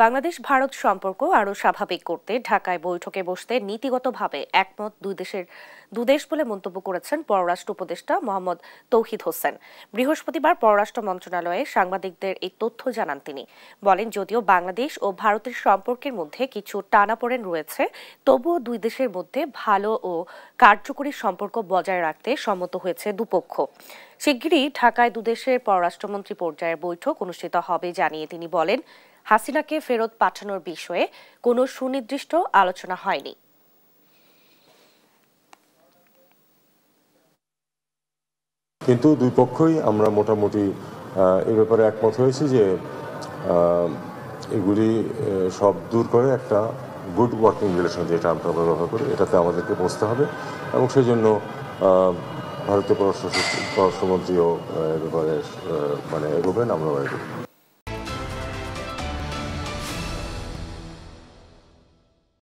বাংলাদেশ ভারত সম্পর্ক আরও স্বাভাবিক করতে ঢাকায় বৈঠকে বসতে নীতিগতভাবে একমত দুই দেশ বলে মন্তব্য করেছেন পররাষ্ট্র উপদেষ্টা মোহাম্মদ তৌহিদ হোসেন। বৃহস্পতিবার পররাষ্ট্র মন্ত্রণালয়ে সাংবাদিকদের এই তথ্য জানান তিনি। বলেন, যদিও বাংলাদেশ ও ভারতের সম্পর্কের মধ্যে কিছু টানাপোড়েন রয়েছে, তবুও দুই দেশের মধ্যে ভালো ও কার্যকরী সম্পর্ক বজায় রাখতে সম্মত হয়েছে দুপক্ষ। শিগগিরই ঢাকায় দুদেশের পররাষ্ট্রমন্ত্রী পর্যায়ের বৈঠক অনুষ্ঠিত হবে জানিয়ে তিনি বলেন, হাসিনাকে ফেরত পাঠানোর বিষয়ে কোনো সুনির্দিষ্ট আলোচনা হয়নি। কিন্তু দুই পক্ষই আমরা মোটামুটি এ ব্যাপারে একমত হয়েছি যে এগুলি সব দূর করে একটা গুড ওয়ার্কিং রিলেশন, যে টার্মটা আমরা ব্যবহার করি, এটাতে আমাদেরকে পৌঁছতে হবে এবং সেই জন্য ভারতীয় পররাষ্ট্রমন্ত্রীও এ ব্যাপারে এগোবেন, আমরাও এগোবো।